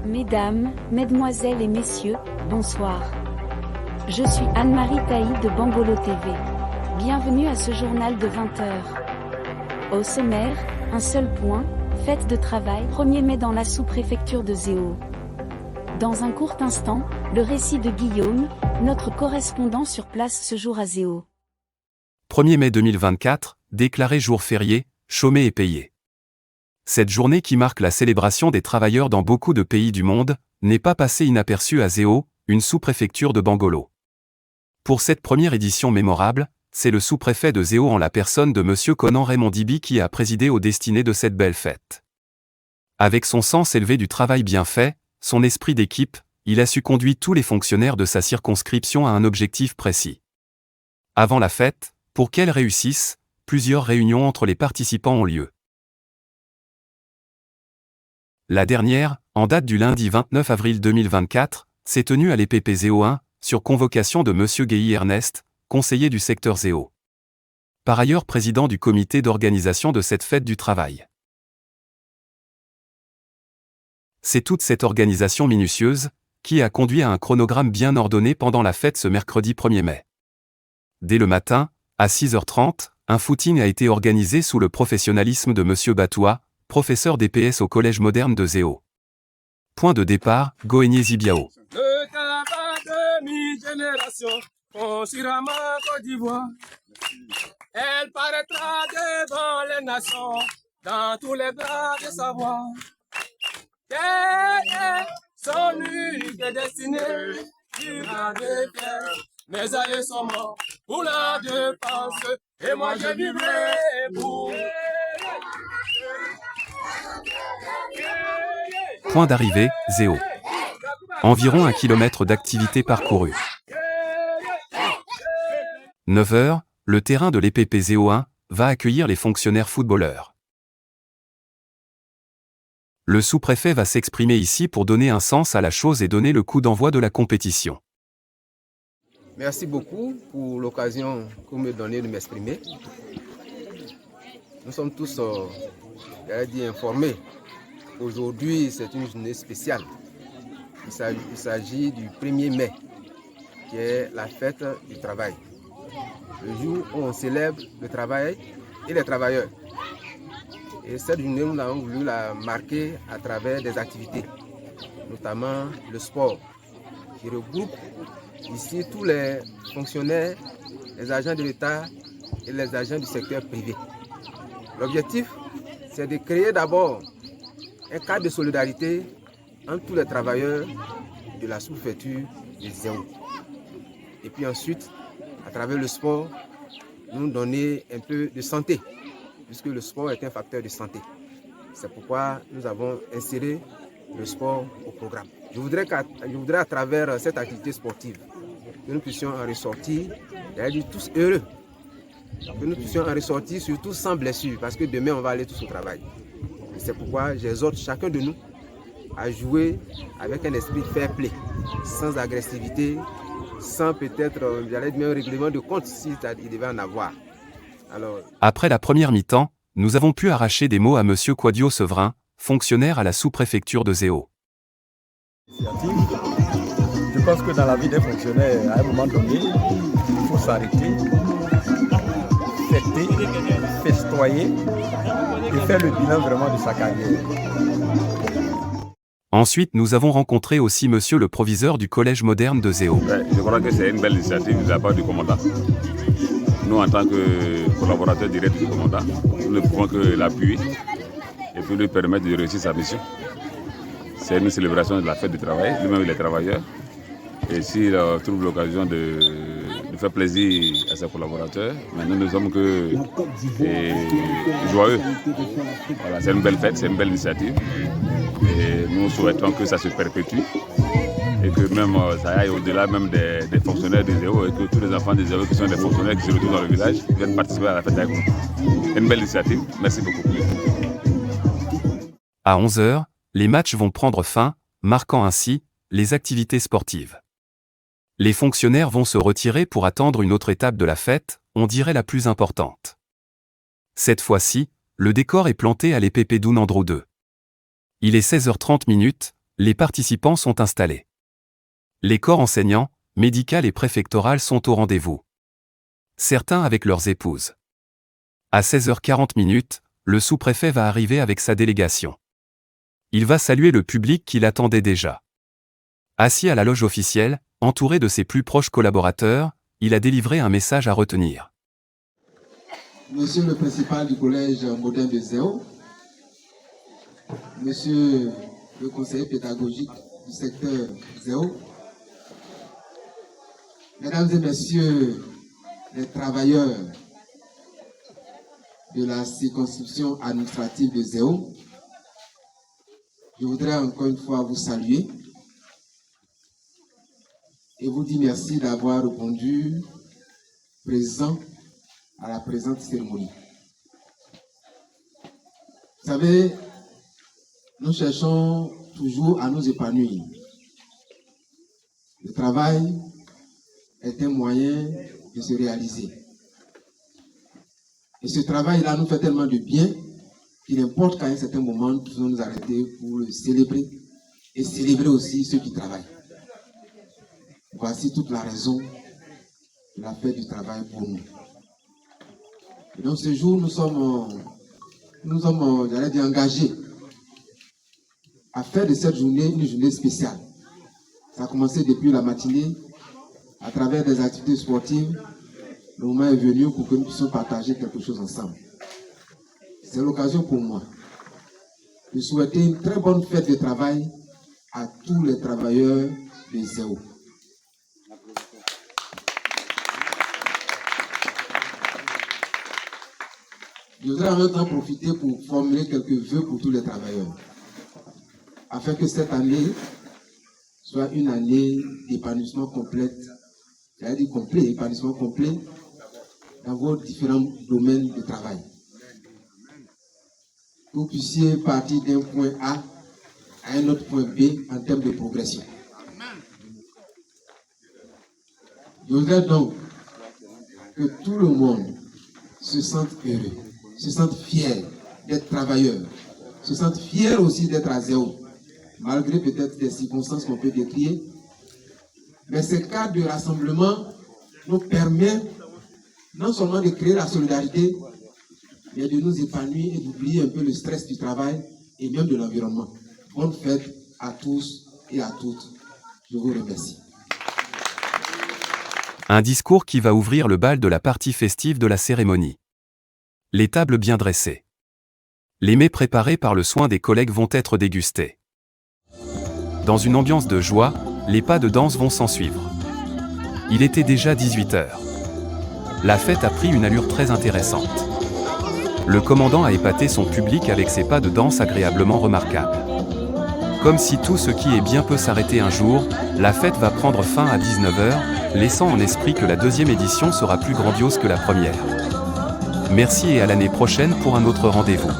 Mesdames, Mesdemoiselles et Messieurs, bonsoir. Je suis Anne-Marie Tailly de Bangolo TV. Bienvenue à ce journal de 20 heures. Au sommaire, un seul point, fête de travail 1er mai dans la sous-préfecture de Zéo. Dans un court instant, le récit de Guillaume, notre correspondant sur place ce jour à Zéo. 1er mai 2024, déclaré jour férié, chômé et payé. Cette journée qui marque la célébration des travailleurs dans beaucoup de pays du monde, n'est pas passée inaperçue à Zéo, une sous-préfecture de Bangolo. Pour cette première édition mémorable, c'est le sous-préfet de Zéo en la personne de M. Conan Raymond Dibi qui a présidé aux destinées de cette belle fête. Avec son sens élevé du travail bien fait, son esprit d'équipe, il a su conduire tous les fonctionnaires de sa circonscription à un objectif précis. Avant la fête, pour qu'elle réussisse, plusieurs réunions entre les participants ont lieu. La dernière, en date du lundi 29 avril 2024, s'est tenue à l'EPP Zéo 1, sur convocation de M. Guéhi Ernest, conseiller du secteur Zéo. Par ailleurs président du comité d'organisation de cette fête du travail. C'est toute cette organisation minutieuse, qui a conduit à un chronogramme bien ordonné pendant la fête ce mercredi 1er mai. Dès le matin, à 6h30, un footing a été organisé sous le professionnalisme de M. Batoua, professeur d'EPS au Collège moderne de Zéo. Point de départ, Goénié Zibiao. Le tabac de mi-génération, consciemment Côte d'Ivoire. Elle paraîtra devant les nations, dans tous les bras de savoir. Quelle est son unique destinée, vivra de fier. Mes aïeux sont morts pour la défense, et moi je vivrai pour. Point d'arrivée, Zéo. Environ 1 km d'activité parcourue. 9h, le terrain de l'EPP Zéo 1 va accueillir les fonctionnaires footballeurs. Le sous-préfet va s'exprimer ici pour donner un sens à la chose et donner le coup d'envoi de la compétition. Merci beaucoup pour l'occasion que vous me donnez de m'exprimer. Nous sommes tous informés. Aujourd'hui, c'est une journée spéciale. Il s'agit du 1er mai, qui est la fête du travail. Le jour où on célèbre le travail et les travailleurs. Et cette journée, nous avons voulu la marquer à travers des activités, notamment le sport, qui regroupe ici tous les fonctionnaires, les agents de l'État et les agents du secteur privé. L'objectif, c'est de créer d'abord un cadre de solidarité entre tous les travailleurs de la sous-préfecture de Zéo. Et puis ensuite, à travers le sport, nous donner un peu de santé, puisque le sport est un facteur de santé. C'est pourquoi nous avons inséré le sport au programme. Je voudrais à travers cette activité sportive que nous puissions en ressortir, tous heureux, que nous puissions en ressortir surtout sans blessure, parce que demain on va aller tous au travail. C'est pourquoi j'exhorte chacun de nous à jouer avec un esprit fair play, sans agressivité, sans peut-être, un règlement de compte s'il devait en avoir. Alors, après la première mi-temps, nous avons pu arracher des mots à M. Quadio Sevrin, fonctionnaire à la sous-préfecture de Zéo. Je pense que dans la vie d'un fonctionnaire, à un moment donné, il faut s'arrêter, fêter, festoyer et faire le bilan vraiment de sa carrière. Ensuite, nous avons rencontré aussi monsieur le proviseur du Collège moderne de Zéo. Je crois que c'est une belle initiative de la part du commandant. Nous, en tant que collaborateurs directs du commandant, nous ne pouvons que l'appuyer et puis lui permettre de réussir sa mission. C'est une célébration de la fête du travail, lui-même il est travailleur. Et s'il trouve l'occasion de faire plaisir à ses collaborateurs, mais nous ne sommes que joyeux. Voilà, c'est une belle fête, c'est une belle initiative. Et nous souhaitons que ça se perpétue et que même ça aille au-delà même des fonctionnaires de Zéo et que tous les enfants de Zéo qui sont des fonctionnaires qui se retrouvent dans le village viennent participer à la fête avec nous. Une belle initiative, merci beaucoup. À 11h, les matchs vont prendre fin, marquant ainsi les activités sportives. Les fonctionnaires vont se retirer pour attendre une autre étape de la fête, on dirait la plus importante. Cette fois-ci, le décor est planté à l'EPP Dounandro 2. Il est 16h30, Les participants sont installés. Les corps enseignants, médical et préfectoral sont au rendez-vous. Certains avec leurs épouses. À 16h40, le sous-préfet va arriver avec sa délégation. Il va saluer le public qui l'attendait déjà. Assis à la loge officielle, entouré de ses plus proches collaborateurs, il a délivré un message à retenir. Monsieur le principal du collège moderne de Zéo, monsieur le conseiller pédagogique du secteur Zéo, mesdames et messieurs les travailleurs de la circonscription administrative de Zéo, je voudrais encore une fois vous saluer et vous dire merci d'avoir répondu présent à la présente cérémonie. Vous savez, nous cherchons toujours à nous épanouir. Le travail est un moyen de se réaliser. Et ce travail-là nous fait tellement de bien qu'il importe qu'à un certain moment, nous pouvons nous arrêter pour le célébrer et célébrer aussi ceux qui travaillent. Voici toute la raison de la fête du travail pour nous. Et donc ce jour, nous sommes j'allais dire, engagés à faire de cette journée une journée spéciale. Ça a commencé depuis la matinée, à travers des activités sportives. Le moment est venu pour que nous puissions partager quelque chose ensemble. C'est l'occasion pour moi de souhaiter une très bonne fête de travail à tous les travailleurs de Zéo. Je voudrais en même temps profiter pour formuler quelques vœux pour tous les travailleurs, afin que cette année soit une année d'épanouissement complet, c'est-à-dire complet, épanouissement complet dans vos différents domaines de travail. Que vous puissiez partir d'un point A à un autre point B en termes de progression. Je voudrais donc que tout le monde se sente heureux, se sente fier d'être travailleur, se sente fier aussi d'être à Zéo, malgré peut-être des circonstances qu'on peut décrire. Mais ce cadre de rassemblement nous permet non seulement de créer la solidarité, mais de nous épanouir et d'oublier un peu le stress du travail et même de l'environnement. Bonne fête à tous et à toutes. Je vous remercie. Un discours qui va ouvrir le bal de la partie festive de la cérémonie. Les tables bien dressées. Les mets préparés par le soin des collègues vont être dégustés. Dans une ambiance de joie, les pas de danse vont s'ensuivre. Il était déjà 18h. La fête a pris une allure très intéressante. Le commandant a épaté son public avec ses pas de danse agréablement remarquables. Comme si tout ce qui est bien peut s'arrêter un jour, la fête va prendre fin à 19h, laissant en esprit que la deuxième édition sera plus grandiose que la première. Merci et à l'année prochaine pour un autre rendez-vous.